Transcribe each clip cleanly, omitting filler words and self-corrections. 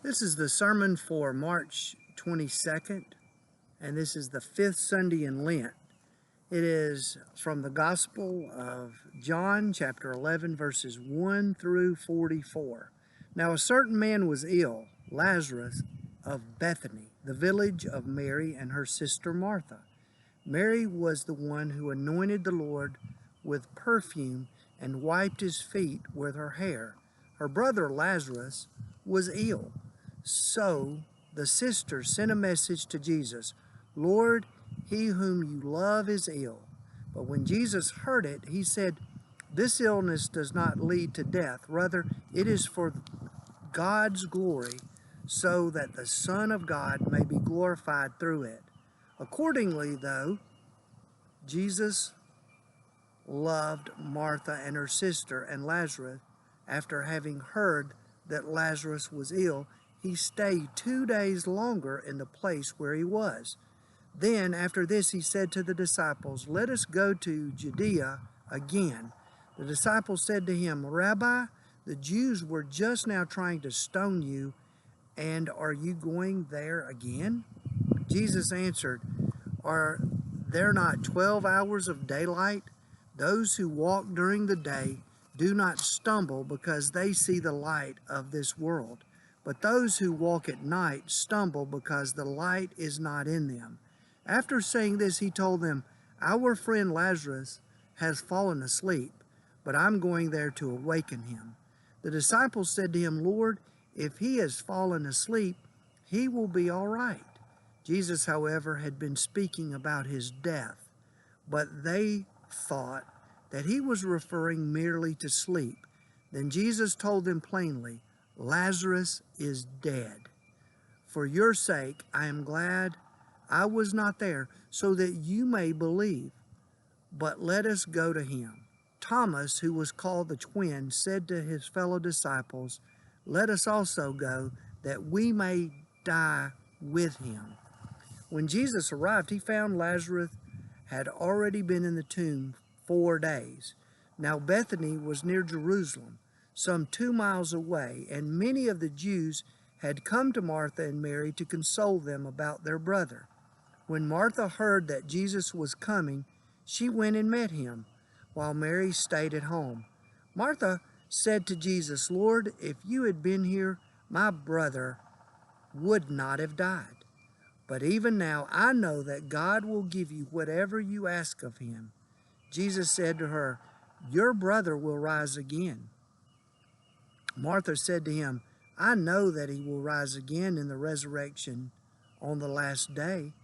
This is the sermon for March 22nd, and this is the fifth Sunday in Lent. It is from the Gospel of John, chapter 11, verses 1 through 44. Now a certain man was ill, Lazarus of Bethany, the village of Mary and her sister Martha. Mary was the one who anointed the Lord with perfume and wiped his feet with her hair. Her brother Lazarus was ill. So the sister sent a message to Jesus, "Lord, he whom you love is ill." But when Jesus heard it, he said, "This illness does not lead to death. Rather, it is for God's glory, so that the Son of God may be glorified through it." Accordingly, though, Jesus loved Martha and her sister and Lazarus. After having heard that Lazarus was ill, he stayed 2 days longer in the place where he was. Then, after this, he said to the disciples, "Let us go to Judea again." The disciples said to him, "Rabbi, the Jews were just now trying to stone you, and are you going there again?" Jesus answered, "Are there not 12 hours of daylight? Those who walk during the day do not stumble because they see the light of this world. But those who walk at night stumble because the light is not in them." After saying this, he told them, "Our friend Lazarus has fallen asleep, but I'm going there to awaken him." The disciples said to him, "Lord, if he has fallen asleep, he will be all right." Jesus, however, had been speaking about his death, but they thought that he was referring merely to sleep. Then Jesus told them plainly, "Lazarus is dead. For your sake, I am glad I was not there, so that you may believe. But let us go to him." Thomas, who was called the twin, said to his fellow disciples, "Let us also go, that we may die with him." When Jesus arrived, he found Lazarus had already been in the tomb 4 days. Now Bethany was near Jerusalem, some 2 miles away, and many of the Jews had come to Martha and Mary to console them about their brother. When Martha heard that Jesus was coming, she went and met him, while Mary stayed at home. Martha said to Jesus, "Lord, if you had been here, my brother would not have died. But even now I know that God will give you whatever you ask of him." Jesus said to her, "Your brother will rise again." Martha said to him, "I know that he will rise again in the resurrection on the last day."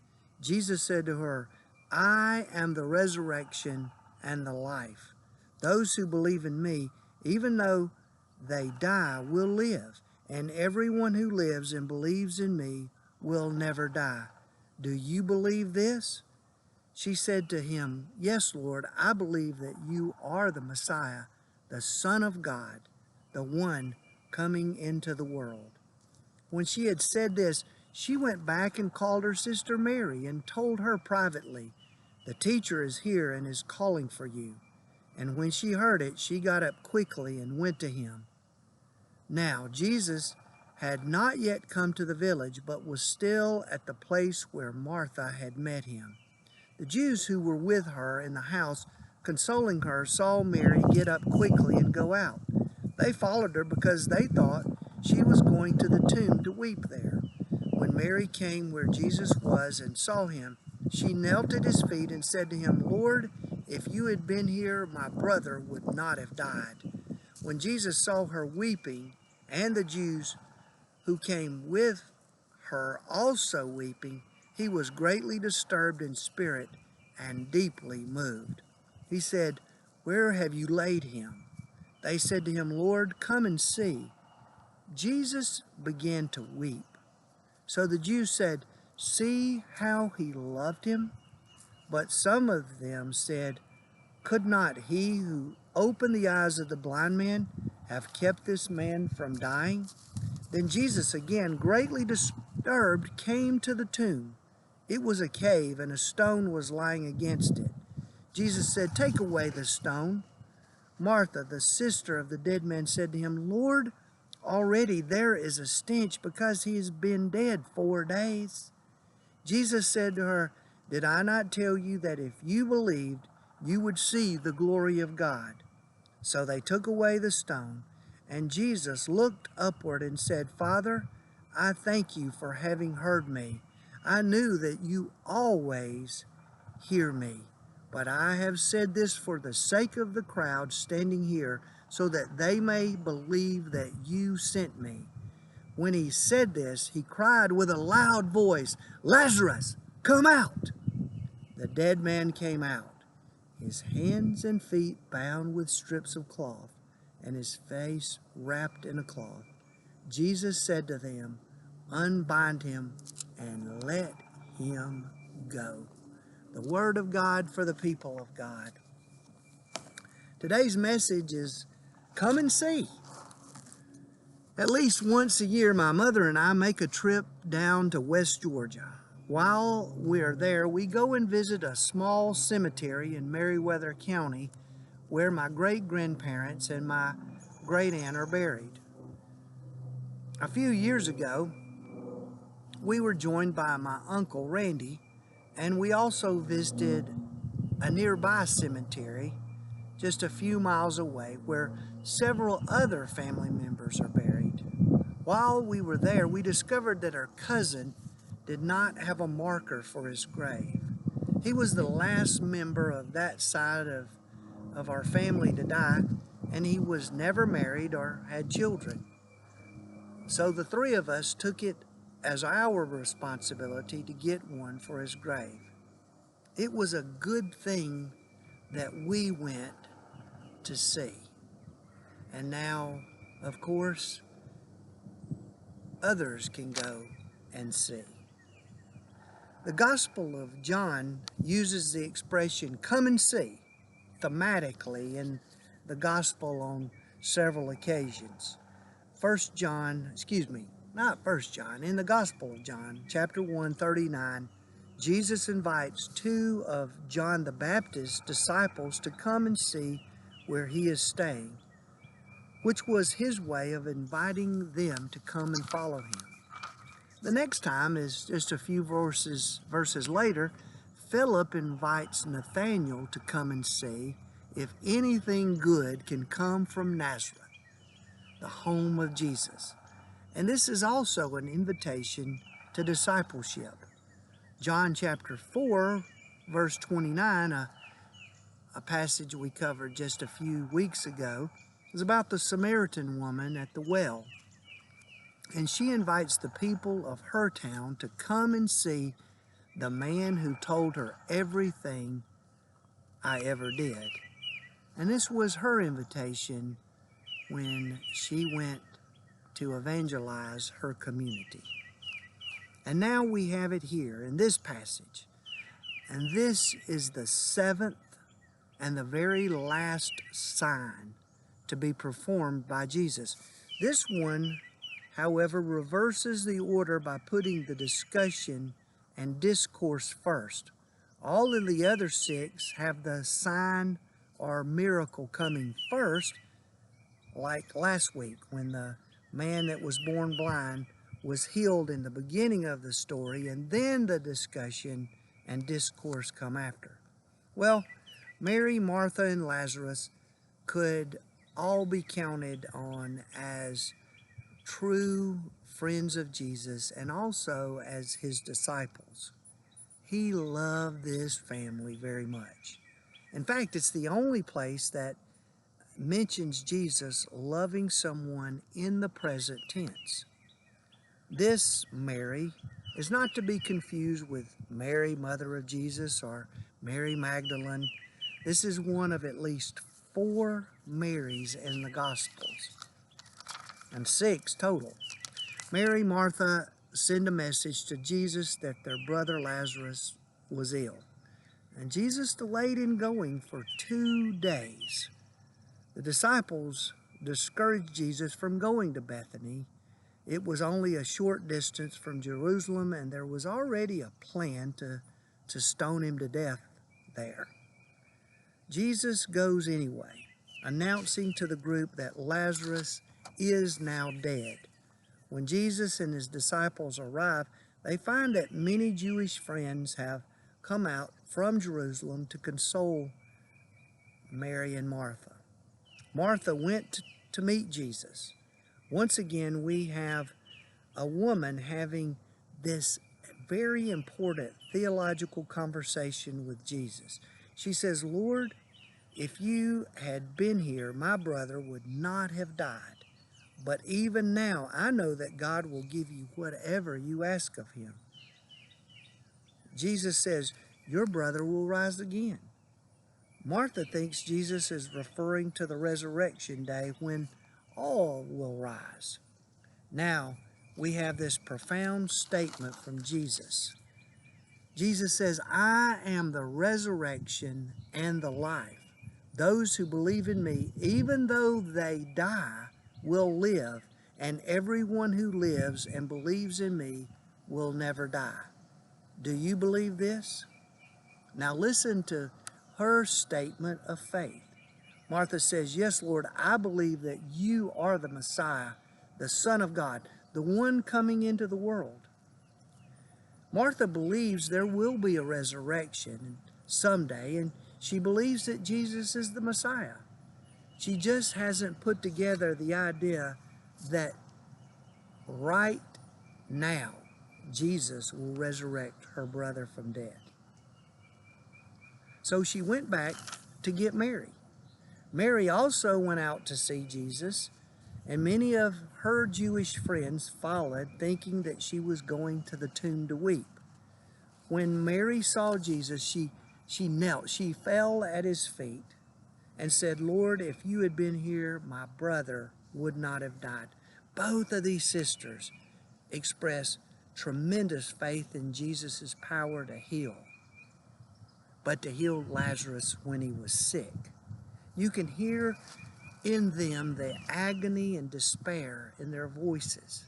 Jesus said to her, "I am the resurrection and the life. Those who believe in me, even though they die, will live, and everyone who lives and believes in me will never die. Do you believe this?" She said to him, "Yes, Lord, I believe that you are the Messiah, the Son of God, the one coming into the world." When she had said this, she went back and called her sister Mary and told her privately, "The teacher is here and is calling for you." And when she heard it, she got up quickly and went to him. Now Jesus had not yet come to the village, but was still at the place where Martha had met him. The Jews who were with her in the house, consoling her, saw Mary get up quickly and go out. They followed her because they thought she was going to the tomb to weep there. When Mary came where Jesus was and saw him, she knelt at his feet and said to him, "Lord, if you had been here, my brother would not have died." When Jesus saw her weeping, and the Jews who came with her also weeping, he was greatly disturbed in spirit and deeply moved. He said, "Where have you laid him?" They said to him, "Lord, come and see." Jesus began to weep. So the Jews said, "See how he loved him?" But some of them said, "Could not he who opened the eyes of the blind man have kept this man from dying?" Then Jesus, again greatly disturbed, came to the tomb. It was a cave, and a stone was lying against it. Jesus said, "Take away the stone." Martha, the sister of the dead man, said to him, "Lord, Already there is a stench because he has been dead 4 days." Jesus said to her, "Did I not tell you that if you believed, you would see the glory of God?" So they took away the stone, and Jesus looked upward and said, "Father, I thank you for having heard me. I knew that you always hear me, but I have said this for the sake of the crowd standing here, so that they may believe that you sent me." When he said this, he cried with a loud voice, "Lazarus, come out!" The dead man came out, his hands and feet bound with strips of cloth, and his face wrapped in a cloth. Jesus said to them, "Unbind him and let him go." The word of God for the people of God. Today's message is come and see. At least once a year, my mother and I make a trip down to West Georgia. While we're there, we go and visit a small cemetery in Meriwether County where my great-grandparents and my great-aunt are buried. A few years ago, we were joined by my uncle Randy, and we also visited a nearby cemetery just a few miles away where several other family members are buried. While we were there, we discovered that our cousin did not have a marker for his grave. He was the last member of that side of our family to die, and he was never married or had children. So the three of us took it as our responsibility to get one for his grave. It was a good thing that we went to see. And now, of course, others can go and see. The Gospel of John uses the expression "come and see" thematically in the Gospel on several occasions. In the Gospel of John, chapter 1, 39, Jesus invites two of John the Baptist's disciples to come and see where he is staying, which was his way of inviting them to come and follow him. The next time is just a few verses later. Philip invites Nathanael to come and see if anything good can come from Nazareth, the home of Jesus. And this is also an invitation to discipleship. John chapter 4, verse 29, a passage we covered just a few weeks ago, is about the Samaritan woman at the well. And she invites the people of her town to come and see the man who told her everything I ever did. And this was her invitation when she went to evangelize her community. And now we have it here in this passage. And this is the seventh and the very last sign to be performed by Jesus. This one, however, reverses the order by putting the discussion and discourse first. All of the other six have the sign or miracle coming first, like last week when the man that was born blind was healed in the beginning of the story, and then the discussion and discourse come after. Well, Mary, Martha, and Lazarus could all be counted on as true friends of Jesus and also as his disciples. He loved this family very much. In fact, it's the only place that mentions Jesus loving someone in the present tense. This Mary is not to be confused with Mary, mother of Jesus, or Mary Magdalene. This is one of at least 4 Marys in the Gospels, and 6 total. Mary, Martha send a message to Jesus that their brother Lazarus was ill, and Jesus delayed in going for 2 days. The disciples discouraged Jesus from going to Bethany. It was only a short distance from Jerusalem, and there was already a plan to stone him to death there. Jesus goes anyway, announcing to the group that Lazarus is now dead. When Jesus and his disciples arrive, they find that many Jewish friends have come out from Jerusalem to console Mary and Martha. Martha went to meet Jesus. Once again, we have a woman having this very important theological conversation with Jesus. She says, Lord, if you had been here, my brother would not have died. But even now, I know that God will give you whatever you ask of him. Jesus says, your brother will rise again. Martha thinks Jesus is referring to the resurrection day when all will rise. Now, we have this profound statement from Jesus. Jesus says, I am the resurrection and the life. Those who believe in me, even though they die, will live, and everyone who lives and believes in me will never die. Do you believe this? Now listen to her statement of faith. Martha says, yes, Lord, I believe that you are the Messiah, the Son of God, the one coming into the world. Martha believes there will be a resurrection someday, and she believes that Jesus is the Messiah. She just hasn't put together the idea that right now Jesus will resurrect her brother from death. So she went back to get Mary. Mary also went out to see Jesus, and many of her Jewish friends followed, thinking that she was going to the tomb to weep. When Mary saw Jesus, she knelt. She fell at his feet and said, Lord, if you had been here, my brother would not have died. Both of these sisters expressed tremendous faith in Jesus' power to heal, but to heal Lazarus when he was sick. You can hear in them the agony and despair in their voices.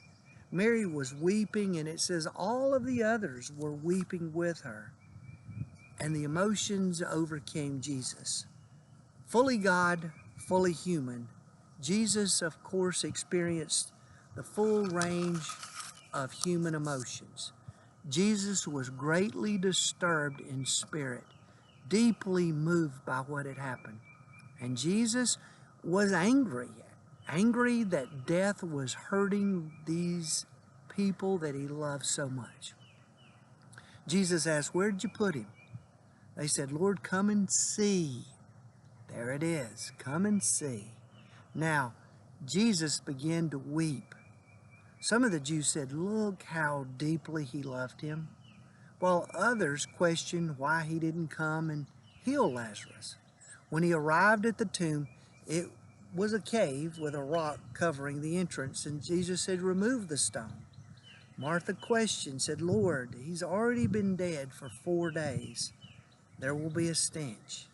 Mary was weeping, and it says all of the others were weeping with her, and the emotions overcame Jesus. Fully God, fully human, Jesus, of course, experienced the full range of human emotions. Jesus was greatly disturbed in spirit, deeply moved by what had happened. And Jesus was angry that death was hurting these people that he loved so much. Jesus asked, where did you put him? They said, Lord, come and see. There it is. Come and see. Now, Jesus began to weep. Some of the Jews said, look how deeply he loved him, while others questioned why he didn't come and heal Lazarus. When he arrived at the tomb, it was a cave with a rock covering the entrance, and Jesus said, remove the stone. Martha questioned, said, Lord, he's already been dead for 4 days. There will be a stench.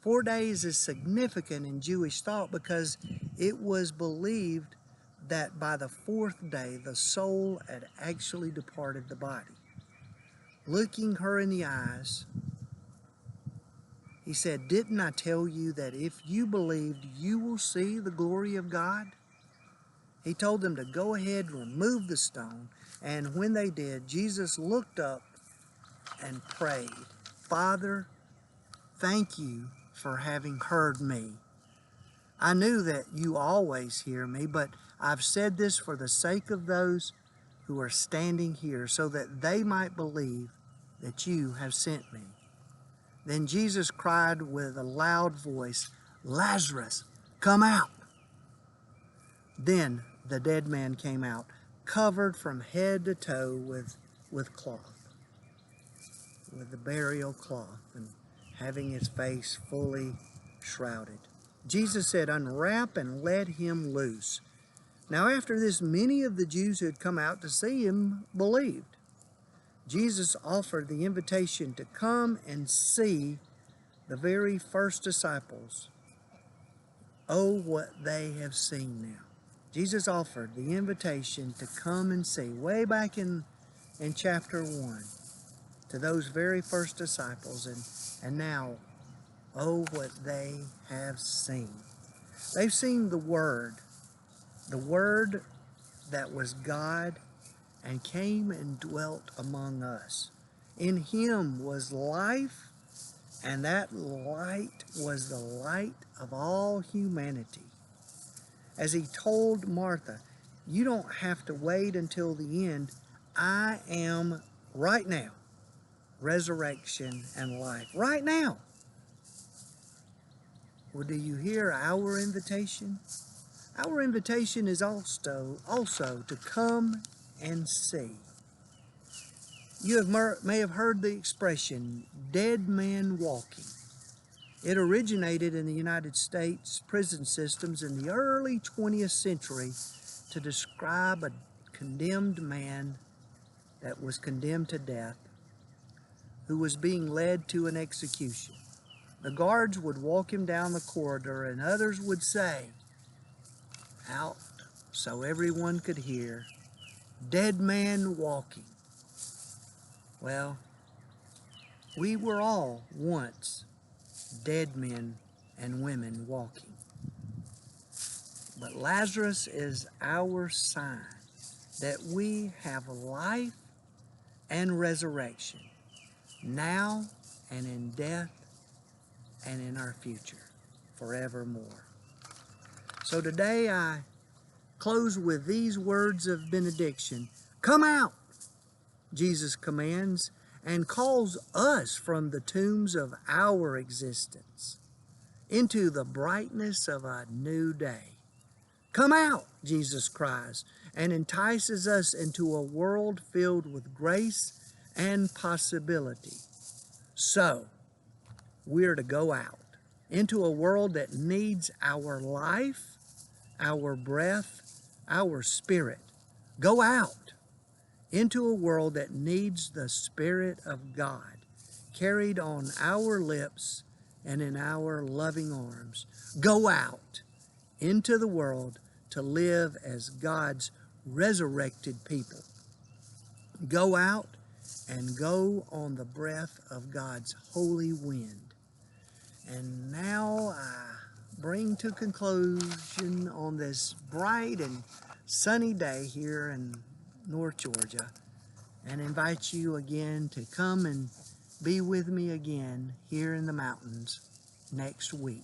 4 days is significant in Jewish thought because it was believed that by the 4th day, the soul had actually departed the body. Looking her in the eyes, he said, didn't I tell you that if you believed, you will see the glory of God? He told them to go ahead and remove the stone. And when they did, Jesus looked up and prayed, Father, thank you for having heard me. I knew that you always hear me, but I've said this for the sake of those who are standing here, so that they might believe that you have sent me. Then Jesus cried with a loud voice, Lazarus, come out. Then the dead man came out, covered from head to toe with cloth, with the burial cloth, and having his face fully shrouded. Jesus said, unwrap and let him loose. Now after this, many of the Jews who had come out to see him believed. Jesus offered the invitation to come and see the very first disciples. Oh, what they have seen now. Jesus offered the invitation to come and see, way back in chapter 1, to those very first disciples, and now, oh, what they have seen. They've seen the Word the Word that was God and came and dwelt among us. In him was life, and that light was the light of all humanity. As he told Martha, you don't have to wait until the end. I am right now, resurrection and life. Right now. Well, do you hear our invitation? Our invitation is also to come and see. You may have heard the expression, dead man walking. It originated in the United States prison systems in the early 20th century to describe a condemned man that was condemned to death who was being led to an execution. The guards would walk him down the corridor and others would say, out so everyone could hear, dead man walking. Well, we were all once dead men and women walking. But Lazarus is our sign that we have life and resurrection now and in death and in our future forevermore. So today I close with these words of benediction. Come out, Jesus commands, and calls us from the tombs of our existence into the brightness of a new day. Come out, Jesus cries, and entices us into a world filled with grace and possibility. So, we're to go out into a world that needs our life, our breath, our spirit. Go out into a world that needs the Spirit of God carried on our lips and in our loving arms. Go out into the world to live as God's resurrected people. Go out and go on the breath of God's holy wind. And now I bring to conclusion on this bright and sunny day here in North Georgia and invite you again to come and be with me again here in the mountains next week.